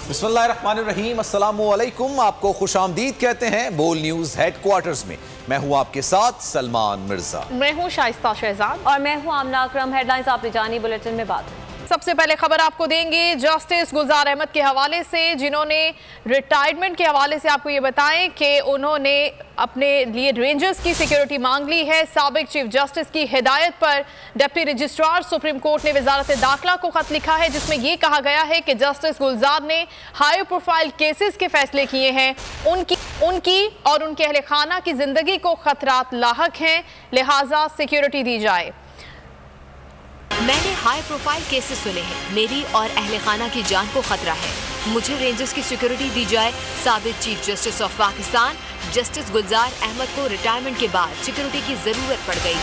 बिस्मिल्लाहिर्रहमानिर्रहीम, अस्सलामुअलैकुम। आपको खुशामदीद कहते हैं बोल न्यूज हेडक्वार्टर्स में। मैं हूं आपके साथ सलमान मिर्जा। मैं हूं शाइस्ता शहजाद और मैं हूं आमना अकरम। हेडलाइंस आपने जानी, बुलेटिन में बात। सबसे पहले खबर आपको देंगे जस्टिस गुलजार अहमद के हवाले से, जिन्होंने रिटायरमेंट के हवाले से आपको ये बताएं कि उन्होंने अपने लिए रेंजर्स की सिक्योरिटी मांग ली है। साबिक चीफ जस्टिस की हिदायत पर डिप्टी रजिस्ट्रार सुप्रीम कोर्ट ने वजारत दाखिला को खत लिखा है, जिसमें यह कहा गया है कि जस्टिस गुलजार ने हाई प्रोफाइल केसेस के फैसले किए हैं। उनकी और उनके अहले खाना की जिंदगी को खतरात लाहक हैं, लिहाजा सिक्योरिटी दी जाए। मैंने हाई प्रोफाइल केसेस सुने हैं, मेरी और अहले खाना की जान को खतरा है, मुझे रेंजर्स की सिक्योरिटी दी जाए। साबिक chief justice of Pakistan justice Gulzar Ahmed को रिटायरमेंट के बाद सिक्योरिटी की जरूरत पड़ गई।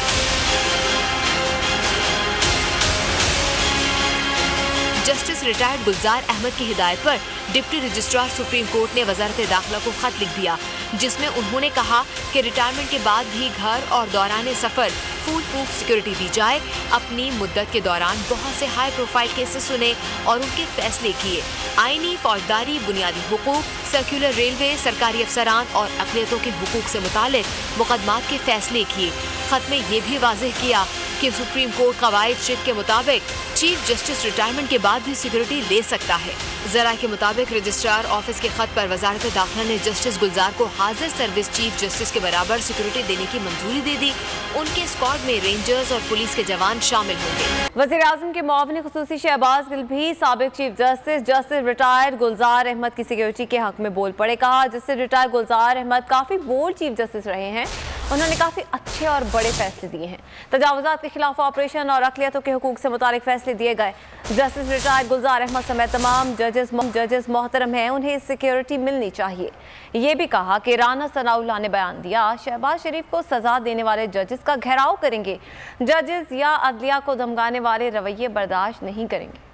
जस्टिस रिटायर्ड गुलजार अहमद की हिदायत पर डिप्टी रजिस्ट्रार सुप्रीम कोर्ट ने वजारत दाखिला को खत लिख दिया, जिसमें उन्होंने कहा कि रिटायरमेंट के बाद भी घर और दौरान सफर फुल प्रूफ सिक्योरिटी दी जाए। अपनी मुद्दत के दौरान बहुत से हाई प्रोफाइल केसेस सुने और उनके फैसले किए। आईनी, फौजदारी, बुनियादी हुकूक, सर्कुलर रेलवे, सरकारी अफसरान और अक़लियतों के हुकूक से मुतालिक मुकदमात के फैसले किए। खत में ये भी वाज़ेह किया कि सुप्रीम कोर्ट कवायद शिक के मुताबिक चीफ जस्टिस रिटायरमेंट के बाद भी सिक्योरिटी ले सकता है। जरा के मुताबिक रजिस्ट्रार ऑफिस के खत पर वजारत दाखिला ने जस्टिस गुलजार को हाजिर सर्विस चीफ जस्टिस के बराबर सिक्योरिटी देने की मंजूरी दे दी। उनके स्क्वाड में रेंजर्स और पुलिस के जवान शामिल होंगे। वज़ीर आज़म के मुआविन खुसूसी शहबाज गिल भी साबिक चीफ जस्टिस रिटायर्ड गुलजार अहमद की सिक्योरिटी के हक में बोल पड़े। कहा, जस्टिस रिटायर्ड गुलजार अहमद काफ़ी बोल्ड चीफ जस्टिस रहे हैं, उन्होंने काफ़ी अच्छे और बड़े फैसले दिए हैं। तजावुज़ात के खिलाफ ऑपरेशन और अक़लियतों के हुकूक से मुतालिक फैसले दिए गए। जस्टिस रिटायर्ड गुलजार अहमद समेत तमाम जजेस मोहतरम हैं, उन्हें सिक्योरिटी मिलनी चाहिए। ये भी कहा कि राना सनाउल्लाह ने बयान दिया शहबाज शरीफ को सजा देने वाले जजेस का घेराव करेंगे। जजेस या अदलिया को धमकाने वाले रवैये बर्दाश्त नहीं करेंगे।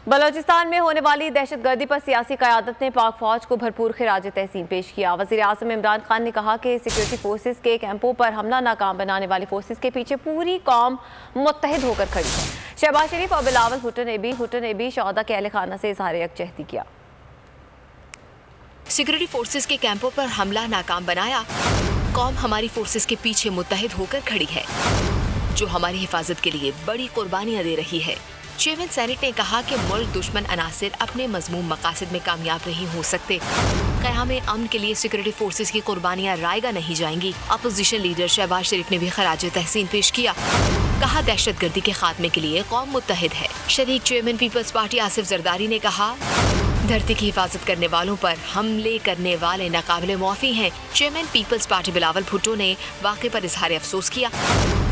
बलोचिस्तान में होने वाली दहशतगर्दी पर सियासी क़यादत ने पाक फौज को भरपूर खिराज तहसीन पेश किया। वज़ीर आज़म इमरान खान ने कहा कि सिक्योरिटी फोर्सेस के कैंपों पर हमला नाकाम बनाने वाली फोर्सेस के पीछे पूरी कौम मुत्तहिद होकर खड़ी है। शहबाज शरीफ और बिलावल भुट्टो ने भी शहदा के अहले खाना से इज़हार यकजहती किया। सिक्योरिटी फोर्सेस के कैंपों पर हमला नाकाम बनाया, कौम हमारी फोर्सेस के पीछे मुत्तहिद होकर खड़ी है, जो हमारी हिफाजत के लिए बड़ी कुर्बानियां दे रही है। चेयरमैन सेनेट ने कहा कि मुल्क दुश्मन अनासिर अपने मज़मूम मकासद में कामयाब नहीं हो सकते। क़याम अमन के लिए सिक्योरिटी फोर्सेस की कुर्बानियां रायगा नहीं जाएंगी। अपोजिशन लीडर शहबाज शरीफ ने भी खराज तहसीन पेश किया। कहा, दहशतगर्दी के खात्मे के लिए कौम मुत्तहिद है। शरीक chairman peoples party Asif Zardari ने कहा, धरती की हिफाजत करने वालों पर हमले करने वाले नाकाबिले मुआफ़ी हैं। Chairman peoples party Bilawal Bhutto ने वाक़े पर इजहार अफसोस किया।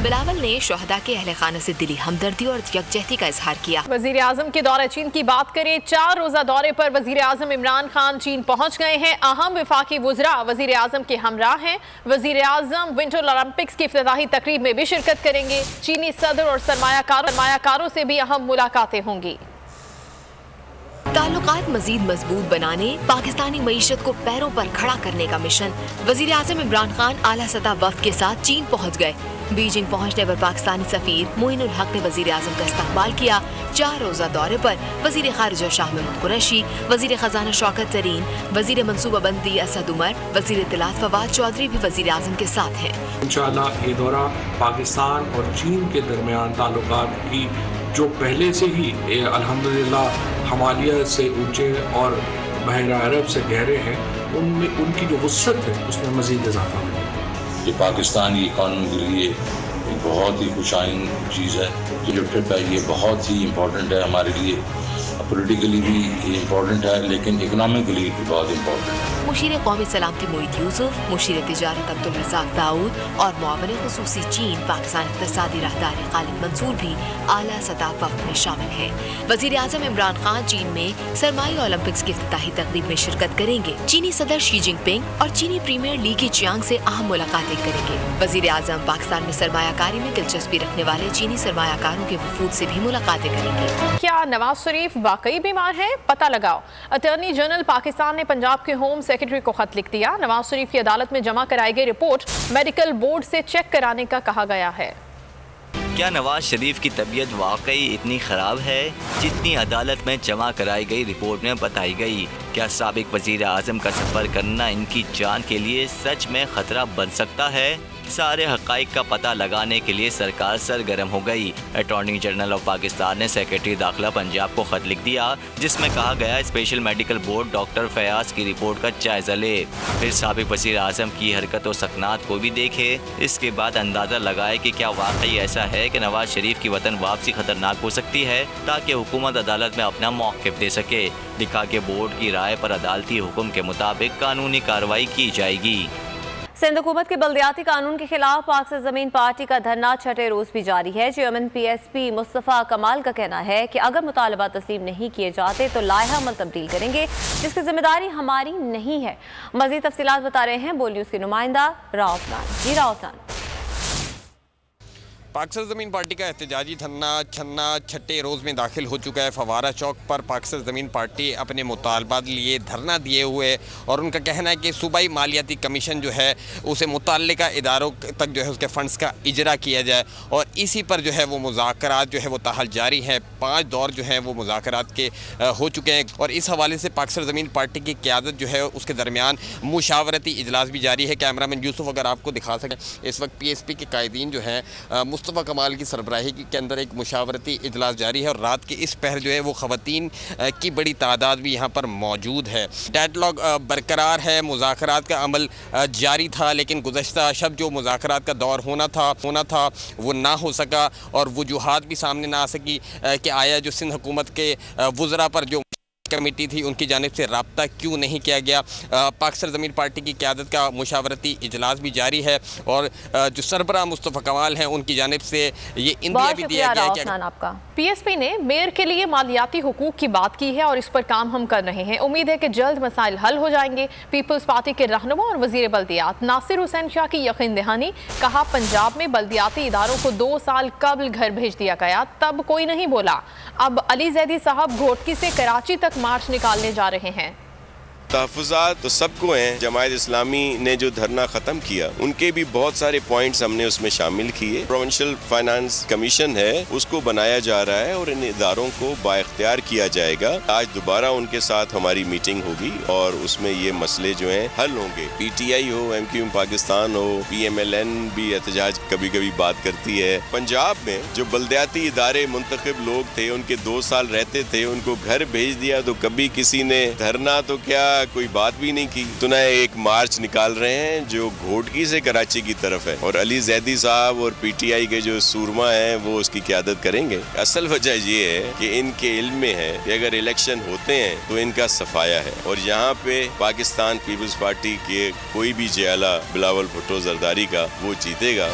बिलावल ने शहदा के अहले खाना से दिली हमदर्दी और यकजहती का इजहार किया। वज़ीर आज़म के दौरे चीन की बात करें। 4 रोज़ा दौरे पर वज़ीर आज़म इमरान खान चीन पहुँच गए हैं। अहम वफाकी वज़रा वज़ीर आज़म के हमराह हैं। वज़ीर आज़म विंटर ओलंपिक्स की इफ्तिताही तकरीब में भी शिरकत करेंगे। चीनी सदर और सरमायाकारों से भी अहम मुलाकातें होंगी। ताल्लुकात मजीद मजबूत बनाने, पाकिस्तानी मईशत को पैरों पर खड़ा करने का मिशन। वज़ीर आज़म इमरान खान आला सतह वफ़द के साथ चीन पहुँच गए। बीजिंग पहुँचने पर पाकिस्तानी सफ़ीर मोइनुल हक ने वज़ीर आज़म का इस्तकबाल किया। 4 रोज़ा दौरे पर वज़ीर ख़ारिजा शाह महमूद कुरैशी, वज़ीर ख़जाना शौकत तरीन, वज़ीर मनसूबाबंदी असद उमर, वज़ीर इत्तलात फवाद चौधरी भी वज़ीर आज़म के साथ हैं। इंशाअल्लाह ये दौरा पाकिस्तान और चीन के दरमियान ताल्लुकात की जो पहले से ही अल्हम्दुलिल्लाह हिमालय से ऊंचे और बहरा अरब से गहरे हैं, उनमें उनकी जो वुसअत है उसमें मज़ीद इजाफा है। ये पाकिस्तान की इकॉनमी के लिए एक बहुत ही खुशाइन चीज़ है। ये जो ट्रिप है ये बहुत ही इम्पोर्टेंट है हमारे लिए, पॉलिटिकली भी इम्पोर्टेंट है, लेकिन इकनॉमिकली भी बहुत इम्पोर्टेंट है। मुशीर कौमी सलामती मोईद यूसुफ, मुशीर तिजारत अब्दुल रज़ाक दाऊद और मुआविन खुसूसी चीन पाकिस्तान इक़्तिसादी राहदार खालिद मंसूर भी आला सतह वफ़द में शामिल हैं। वज़ीर आज़म इमरान खान चीन में सरमाई ओलंपिक्स की इफ्तिताही तकरीब में शिरकत करेंगे। चीनी सदर शी जिनपिंग और चीनी प्रीमियर ली की चियांग से अहम मुलाकातें करेंगे। वज़ीर आज़म पाकिस्तान में सरमायाकारी में दिलचस्पी रखने वाले चीनी सरमायाकारों के वफूद से भी मुलाकातें करेंगे। क्या नवाज शरीफ वाकई बीमार हैं? पता लगाओ। अटॉर्नी जनरल पाकिस्तान ने पंजाब के होम सेक्रेटरी को खत लिख दिया। नवाज शरीफ की अदालत में जमा कराई गई रिपोर्ट मेडिकल बोर्ड से चेक कराने का कहा गया है। क्या नवाज शरीफ की तबीयत वाकई इतनी ख़राब है जितनी अदालत में जमा कराई गई रिपोर्ट में बताई गई? क्या साबिक वज़ीर आज़म का सफ़र करना इनकी जान के लिए सच में ख़तरा बन सकता है? सारे हक़ाइक़ का पता लगाने के लिए सरकार सरगर्म हो गई। अटॉर्नी जनरल ऑफ पाकिस्तान ने सेक्रेटरी दाखिला पंजाब को ख़त लिख दिया, जिसमें कहा गया special medical board doctor Fayaz की रिपोर्ट का जायज़ा ले, फिर साबिक वज़ीर आज़म की हरकत और सकनात को भी देखे। इसके बाद अंदाज़ा लगाए कि क्या वाकई ऐसा है कि नवाज शरीफ की वतन वापसी ख़तरनाक हो सकती है, ताकि हुकूमत अदालत में अपना मौक़िफ़ दे सके। लिखा कि बोर्ड की राय पर अदालती हुक्म के मुताबिक कानूनी कार्रवाई की जाएगी। सिंध हुकूमत के बल्दियाती कानून के खिलाफ पाक से ज़मीन पार्टी का धरना छठे रोज भी जारी है। चेयरमैन PSP मुस्तफ़ा कमाल का कहना है कि अगर मुतालबा तस्लीम नहीं किए जाते तो लाइहा अमल तब्दील करेंगे, जिसकी जिम्मेदारी हमारी नहीं है। मज़ीद तफसीलात बता रहे हैं बोल न्यूज़ के नुमाइंदा राउतनान। जी राउतनान। पाक ज़मीन पार्टी का एहतजाजी धरना छठे रोज़ में दाखिल हो चुका है। फवारा चौक पर पाक ज़मीन पार्टी अपने मुतालबात लिए धरना दिए हुए और उनका कहना है कि सूबाई मालियाती कमीशन जो है उसे मुतल्लिका इदारों तक जो है उसके फ़ंड्स का इजरा किया जाए और इसी पर जो है वो मुज़ाकरात जो है वो ताहाल जारी हैं। 5 दौर जो है वो मुज़ाकरात के हो चुके हैं और इस हवाले से पाक ज़मीन पार्टी की क़यादत जो है उसके दरमियान मुशावरती इजलास भी जारी है। कैमरामैन यूसुफ अगर आपको दिखा सकें, इस वक्त PSP के कायदीन जो हैं मुस्तफ़ा कमाल की सरबराही के अंदर एक मुशावरती इजलास जारी है और रात के इस पहर जो है वो ख़वातीन की बड़ी तादाद भी यहाँ पर मौजूद है। डेडलॉक बरकरार है, मुज़ाकरात का अमल जारी था, लेकिन गुज़श्ता शब जो मुज़ाकरात का दौर होना था वो ना हो सका और वजूहात भी सामने ना आ सकी कि आया जो सिंध हुकूमत के वज़रा पर जो कमेटी थी उनकी जानिब से रब्ता क्यों नहीं किया गया। पाक ज़मीन पार्टी की क़यादत का मुशावरती इजलास भी जारी है और जो सरबराह मुस्तफ़ा कमाल हैं उनकी जानिब से ये इंदिया भी दिया गया है। आपका PSP ने मेयर के लिए मालियाती हुकूक की बात की है और इस पर काम हम कर रहे हैं। उम्मीद है कि जल्द मसाइल हल हो जाएंगे। पीपल्स पार्टी के रहनुमा और वज़ीर बल्दियात नासिर हुसैन शाह की यकीन दहानी। कहा पंजाब में बल्दियाती इदारों को 2 साल कबल घर भेज दिया गया, तब कोई नहीं बोला। अब अली जैदी साहब घोटकी से कराची तक मार्च निकालने जा रहे हैं। तहफ़्फ़ुज़ात तो सबको हैं। जमायत इस्लामी ने जो धरना ख़त्म किया उनके भी बहुत सारे पॉइंट्स हमने उसमें शामिल किए। प्रोविंशियल फाइनेंस कमीशन है उसको बनाया जा रहा है और इन इदारों को बाइख्तियार किया जाएगा। आज दोबारा उनके साथ हमारी मीटिंग होगी और उसमें ये मसले जो हैं हल होंगे। PTI हो, MQM पाकिस्तान हो, PMLN भी एहतजाज कभी कभी बात करती है। पंजाब में जो बल्दियाती इदारे मुंतखब लोग थे उनके 2 साल रहते थे, उनको घर भेज दिया तो कभी किसी ने धरना तो क्या कोई बात भी नहीं की। सुना है एक मार्च निकाल रहे हैं जो घोटकी से कराची की तरफ है और अली जैदी साहब और PTI के जो सूरमा हैं वो उसकी क़यादत करेंगे। असल वजह ये है कि इनके इल्म में है कि अगर इलेक्शन होते हैं तो इनका सफाया है और यहाँ पे पाकिस्तान पीपल्स पार्टी के कोई भी जियाला बिलावल भुट्टो जरदारी का वो जीतेगा।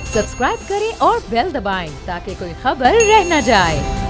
सब्सक्राइब करें और बेल दबाएं ताकि कोई खबर रह न जाए।